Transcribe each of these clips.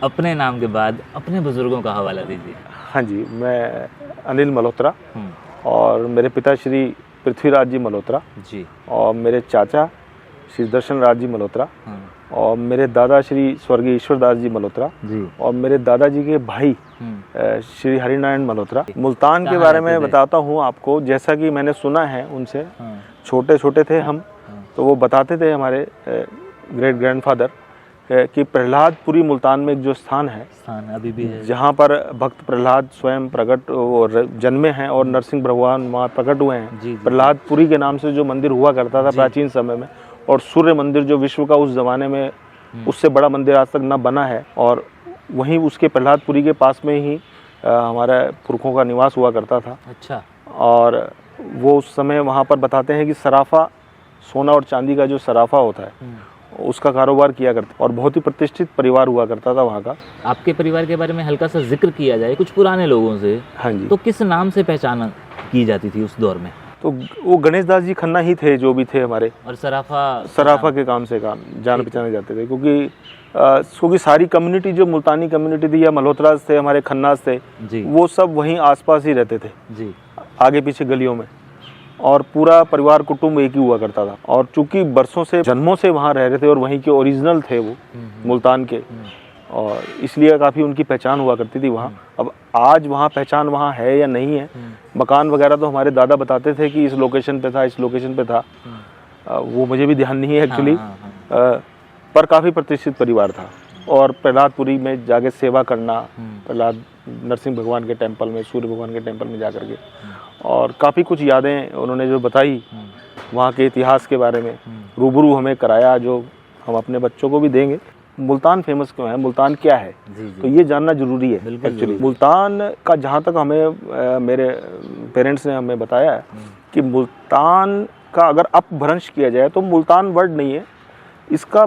अपने नाम के बाद अपने बुजुर्गों का हवाला दीजिए। हाँ जी, मैं अनिल मल्होत्रा और मेरे पिता श्री पृथ्वीराज जी मल्होत्रा जी, और मेरे चाचा श्री दर्शन राज जी मल्होत्रा और मेरे दादा श्री स्वर्गीय ईश्वरदास जी मल्होत्रा जी, और मेरे दादाजी के भाई श्री हरिनारायण मल्होत्रा। मुल्तान के कहाँ बारे रहते में थे? बताता हूँ आपको, जैसा कि मैंने सुना है उनसे, हाँ, छोटे छोटे थे हम, तो वो बताते थे हमारे ग्रेट ग्रैंडफादर कि प्रहलादपुरी मुल्तान में एक जो स्थान है, स्थान अभी भी है। जहाँ पर भक्त प्रहलाद स्वयं प्रकट और जन्मे हैं और नरसिंह भगवान वहाँ प्रकट हुए हैं। जी, जी, प्रहलादपुरी के नाम से जो मंदिर हुआ करता था प्राचीन समय में, और सूर्य मंदिर जो विश्व का उस ज़माने में उससे बड़ा मंदिर आज तक न बना है, और वहीं उसके प्रहलादपुरी के पास में ही हमारे पुरखों का निवास हुआ करता था। अच्छा, और वो उस समय वहाँ पर बताते हैं कि सराफा, सोना और चांदी का जो सराफा होता है उसका कारोबार किया करता, और बहुत ही प्रतिष्ठित परिवार हुआ करता था वहाँ का। आपके परिवार के बारे में हल्का सा जिक्र किया जाए कुछ पुराने लोगों से, हाँ जी, तो किस नाम से पहचान की जाती थी उस दौर में? तो वो गणेश दास जी खन्ना ही थे जो भी थे हमारे, और सराफा सराफा के काम से जान पहचाने जाते थे, क्योंकि सारी कम्युनिटी जो मुल्तानी कम्युनिटी थी या मल्होत्रास थे, हमारे खन्नास थे जी, वो सब वहीं आसपास ही रहते थे, जी, आगे पीछे गलियों में, और पूरा परिवार कुटुंब एक ही हुआ करता था। और चूंकि बरसों से जन्मों से वहाँ रह रहे थे और वहीं के ओरिजिनल थे वो मुल्तान के, और इसलिए काफ़ी उनकी पहचान हुआ करती थी वहाँ। अब आज वहाँ पहचान वहाँ है या नहीं है, मकान वगैरह तो हमारे दादा बताते थे कि इस लोकेशन पे था, इस लोकेशन पे था, वो मुझे भी ध्यान नहीं है एक्चुअली, पर काफ़ी प्रतिष्ठित परिवार था। और प्रहलादपुरी में जाके सेवा करना, प्रहलाद नरसिंह भगवान के टेंपल में, सूर्य भगवान के टेंपल में जा करके, और काफ़ी कुछ यादें उन्होंने जो बताई वहाँ के इतिहास के बारे में रूबरू हमें कराया, जो हम अपने बच्चों को भी देंगे। मुल्तान फेमस क्यों है, मुल्तान क्या है, तो ये जानना जरूरी है एक्चुअली। मुल्तान का जहाँ तक हमें मेरे पेरेंट्स ने हमें बताया है कि मुल्तान का अगर अपभ्रंश किया जाए तो मुल्तान वर्ड नहीं है, इसका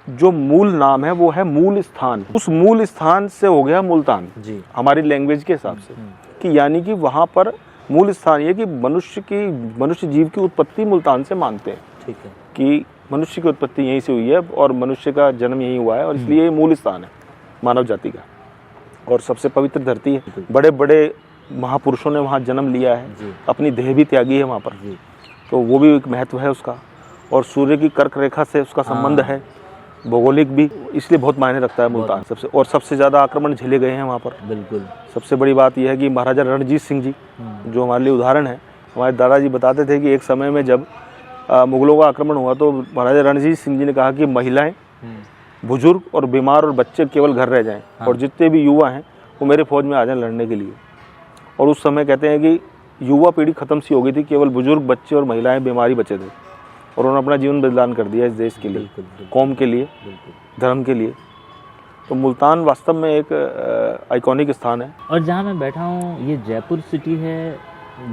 जो मूल नाम है वो है मूल स्थान। उस मूल स्थान से हो गया मुल्तान जी, हमारी लैंग्वेज के हिसाब से, कि यानी कि वहाँ पर मूल स्थान ये कि मनुष्य जीव की उत्पत्ति मुल्तान से मानते हैं, ठीक है, कि मनुष्य की उत्पत्ति यहीं से हुई है और मनुष्य का जन्म यहीं हुआ है, और इसलिए ये मूल स्थान है मानव जाति का, और सबसे पवित्र धरती है। बड़े बड़े महापुरुषों ने वहाँ जन्म लिया है, अपनी देह भी त्यागी है वहाँ पर, तो वो भी एक महत्व है उसका। और सूर्य की कर्क रेखा से उसका संबंध है, भौगोलिक भी, इसलिए बहुत मायने रखता है मुल्तान सबसे। और सबसे ज़्यादा आक्रमण झेले गए हैं वहाँ पर। बिल्कुल, सबसे बड़ी बात यह है कि महाराजा रणजीत सिंह जी जो हमारे लिए उदाहरण है, हमारे दादाजी बताते थे कि एक समय में जब मुगलों का आक्रमण हुआ तो महाराजा रणजीत सिंह जी ने कहा कि महिलाएं, बुजुर्ग और बीमार और बच्चे केवल घर रह जाएं, और जितने भी युवा हैं वो मेरे फौज में आ जाएं लड़ने के लिए। और उस समय कहते हैं कि युवा पीढ़ी खत्म सी हो गई थी, केवल बुजुर्ग, बच्चे और महिलाएं बीमारी बचे थे, और उन्होंने अपना जीवन बलिदान कर दिया इस देश के लिए, कौम के लिए, धर्म के लिए। तो मुल्तान वास्तव में एक आइकॉनिक स्थान है। और जहाँ मैं बैठा हूँ ये जयपुर सिटी है,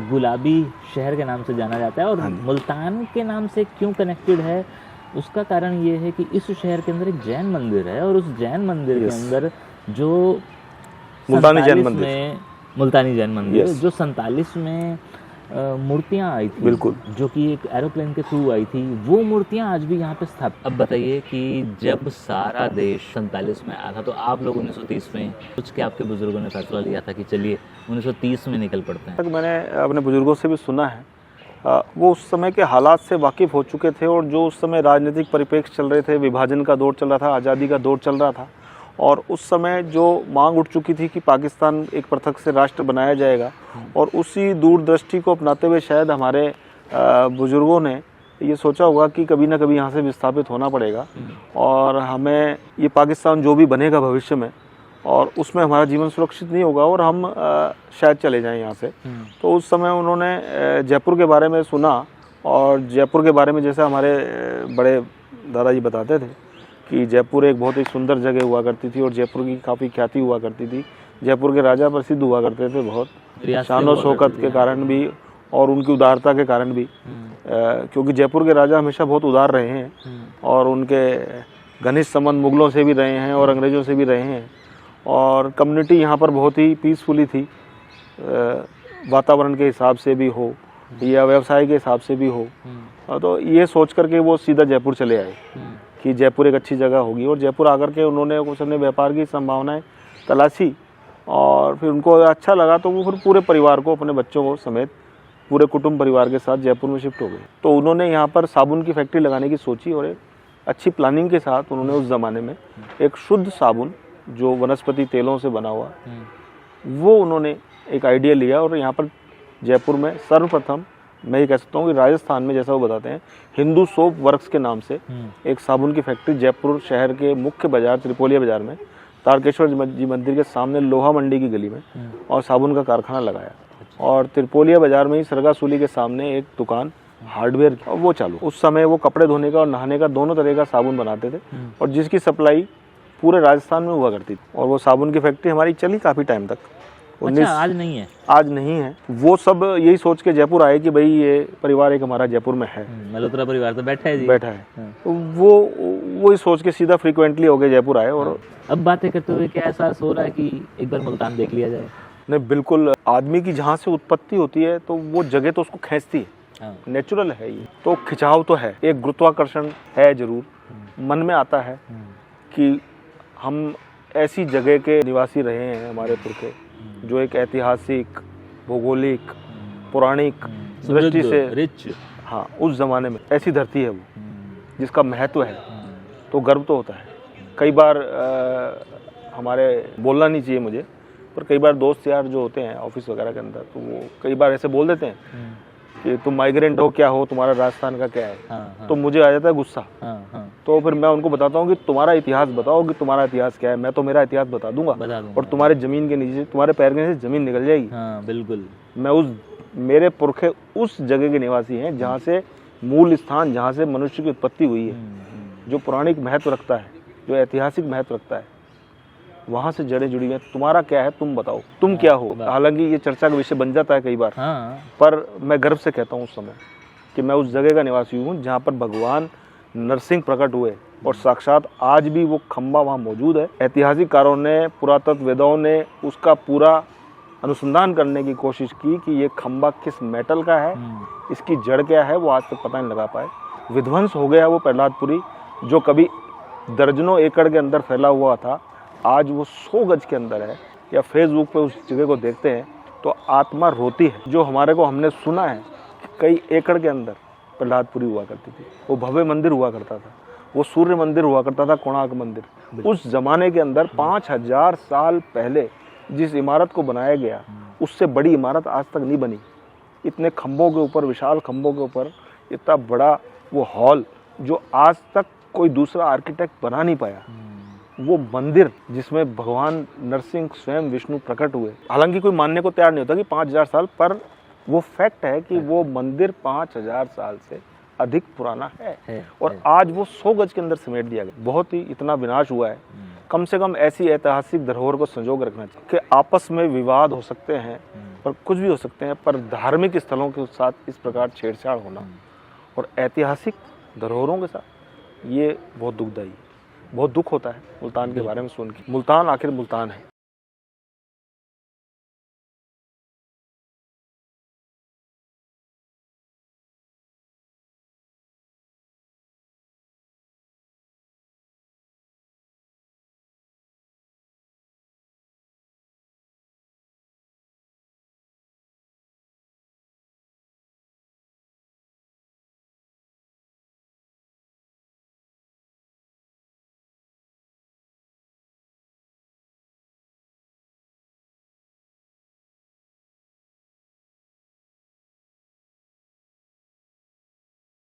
गुलाबी शहर के नाम से जाना जाता है, और मुल्तान के नाम से क्यों कनेक्टेड है उसका कारण ये है कि इस शहर के अंदर एक जैन मंदिर है, और उस जैन मंदिर के अंदर जो मुल्तानी जैन मंदिर जो 47 में मूर्तियाँ आई थी, बिल्कुल, जो कि एक एरोप्लेन के थ्रू आई थी, वो मूर्तियाँ आज भी यहाँ पे स्थापित। अब बताइए कि जब सारा देश 47 में आया था तो आप लोग 1930 में कुछ के आपके बुजुर्गों ने फैसला लिया था कि चलिए 1930 में निकल पड़ते हैं। मैंने अपने बुजुर्गों से भी सुना है, वो उस समय के हालात से वाकिफ़ हो चुके थे, और जो उस समय राजनीतिक परिप्रेक्ष्य चल रहे थे, विभाजन का दौर चल रहा था, आज़ादी का दौर चल रहा था, और उस समय जो मांग उठ चुकी थी कि पाकिस्तान एक पृथक से राष्ट्र बनाया जाएगा, और उसी दूरदृष्टि को अपनाते हुए शायद हमारे बुजुर्गों ने ये सोचा होगा कि कभी ना कभी यहाँ से विस्थापित होना पड़ेगा, और हमें ये पाकिस्तान जो भी बनेगा भविष्य में, और उसमें हमारा जीवन सुरक्षित नहीं होगा और हम शायद चले जाएं यहाँ से। तो उस समय उन्होंने जयपुर के बारे में सुना, और जयपुर के बारे में जैसे हमारे बड़े दादाजी बताते थे कि जयपुर एक बहुत ही सुंदर जगह हुआ करती थी, और जयपुर की काफ़ी ख्याति हुआ करती थी। जयपुर के राजा प्रसिद्ध हुआ करते थे बहुत, शान और शौकत के कारण भी और उनकी उदारता के कारण भी, क्योंकि जयपुर के राजा हमेशा बहुत उदार रहे हैं, और उनके घनिष्ठ संबंध मुगलों से भी रहे हैं और अंग्रेज़ों से भी रहे हैं, और कम्युनिटी यहाँ पर बहुत ही पीसफुली थी, वातावरण के हिसाब से भी हो या व्यवसाय के हिसाब से भी हो। तो ये सोच करके वो सीधा जयपुर चले आए, कि जयपुर एक अच्छी जगह होगी, और जयपुर आकर के उन्होंने कुछ अपने व्यापार की संभावनाएं तलाशी और फिर उनको अच्छा लगा तो वो फिर पूरे परिवार को, अपने बच्चों को समेत पूरे कुटुंब परिवार के साथ जयपुर में शिफ्ट हो गए। तो उन्होंने यहाँ पर साबुन की फैक्ट्री लगाने की सोची और एक अच्छी प्लानिंग के साथ उन्होंने उस ज़माने में एक शुद्ध साबुन जो वनस्पति तेलों से बना हुआ, वो उन्होंने एक आइडिया लिया और यहाँ पर जयपुर में सर्वप्रथम, मैं ये कह सकता हूँ कि राजस्थान में, जैसा वो बताते हैं, हिंदू सोप वर्क्स के नाम से एक साबुन की फैक्ट्री जयपुर शहर के मुख्य बाजार त्रिपोलिया बाजार में तारकेश्वर जी मंदिर के सामने लोहा मंडी की गली में और साबुन का कारखाना लगाया। और त्रिपोलिया बाजार में ही सरगासूली के सामने एक दुकान हार्डवेयर की, वो चालू। उस समय वो कपड़े धोने का और नहाने का दोनों तरह का साबुन बनाते थे और जिसकी सप्लाई पूरे राजस्थान में हुआ करती थी। और वो साबुन की फैक्ट्री हमारी चली काफ़ी टाइम तक। अच्छा, आज नहीं है? आज नहीं है। वो सब यही सोच के जयपुर आए कि भाई ये परिवार एक हमारा जयपुर में है, मल्होत्रा परिवार तो बैठा है जी, बैठा है। तो वो सोच के सीधा फ्रीक्वेंटली हो गए जयपुर आए। और अब बातें करते हुए क्या एहसास हो रहा है कि एक बार मुल्तान देख लिया जाए? नहीं, बिल्कुल। आदमी की जहाँ से उत्पत्ति होती है तो वो जगह तो उसको खींचती है, नेचुरल है ये। तो खिंचाव तो है, एक गुरुत्वाकर्षण है जरूर, मन में आता है कि हम ऐसी जगह के निवासी रहे हैं, हमारे पुरखे, जो एक ऐतिहासिक, भौगोलिक, पौराणिक दृष्टि से रिच, हाँ, उस जमाने में ऐसी धरती है वो जिसका महत्व है, तो गर्व तो होता है। कई बार हमारे, बोलना नहीं चाहिए मुझे, पर कई बार दोस्त यार जो होते हैं ऑफिस वगैरह के अंदर, तो वो कई बार ऐसे बोल देते हैं कि तुम माइग्रेंट हो, क्या हो, तुम्हारा राजस्थान का क्या है। तो मुझे आ जाता है गुस्सा। तो फिर मैं उनको बताता हूँ कि तुम्हारा इतिहास बताओ कि तुम्हारा इतिहास क्या है। मैं तो मेरा इतिहास बता दूंगा और तुम्हारे जमीन के नीचे, तुम्हारे पैर के नीचे जमीन निकल जाएगी। बिल्कुल। मेरे पुरखे उस जगह के निवासी हैं जहाँ से मूल स्थान, जहाँ से मनुष्य की उत्पत्ति हुई है, जो पौराणिक महत्व रखता है, जो ऐतिहासिक महत्व रखता है, वहाँ से जड़ें जुड़ी हैं। तुम्हारा क्या है, तुम बताओ, तुम क्या हो। हालांकि ये चर्चा का विषय बन जाता है कई बार, पर मैं गर्व से कहता हूँ उस समय कि मैं उस जगह का निवासी हूँ जहाँ पर भगवान नरसिंह प्रकट हुए और साक्षात आज भी वो खंबा वहाँ मौजूद है। ऐतिहासिककारों ने, पुरातत्ववेदाओं ने उसका पूरा अनुसंधान करने की कोशिश की कि ये खंबा किस मेटल का है, इसकी जड़ क्या है, वो आज तक पता नहीं लगा पाए। विध्वंस हो गया वो प्रहलादपुरी, जो कभी दर्जनों एकड़ के अंदर फैला हुआ था, आज वो 100 गज के अंदर है। या फेसबुक पे उस जगह को देखते हैं तो आत्मा रोती है। जो हमारे को हमने सुना है कि कई एकड़ के अंदर प्रहलादपुरी हुआ करती थी, वो भव्य मंदिर हुआ करता था, वो सूर्य मंदिर हुआ करता था, कोणार्क मंदिर। उस जमाने के अंदर 5000 साल पहले जिस इमारत को बनाया गया, उससे बड़ी इमारत आज तक नहीं बनी। इतने खंभों के ऊपर, विशाल खंभों के ऊपर इतना बड़ा वो हॉल, जो आज तक कोई दूसरा आर्किटेक्ट बना नहीं पाया। वो मंदिर जिसमें भगवान नरसिंह स्वयं विष्णु प्रकट हुए, हालांकि कोई मानने को तैयार नहीं होता कि 5000 साल, पर वो फैक्ट है कि वो मंदिर 5000 साल से अधिक पुराना है। और आज वो 100 गज के अंदर समेट दिया गया। बहुत ही इतना विनाश हुआ है। कम से कम ऐसी ऐतिहासिक धरोहर को संजो कर रखना चाहिए कि आपस में विवाद हो सकते हैं, पर कुछ भी हो सकते हैं, पर धार्मिक स्थलों के साथ इस प्रकार छेड़छाड़ होना और ऐतिहासिक धरोहरों के साथ, ये बहुत दुखदायी, बहुत दुख होता है मुल्तान के बारे में सुन के। मुल्तान आखिर मुल्तान है।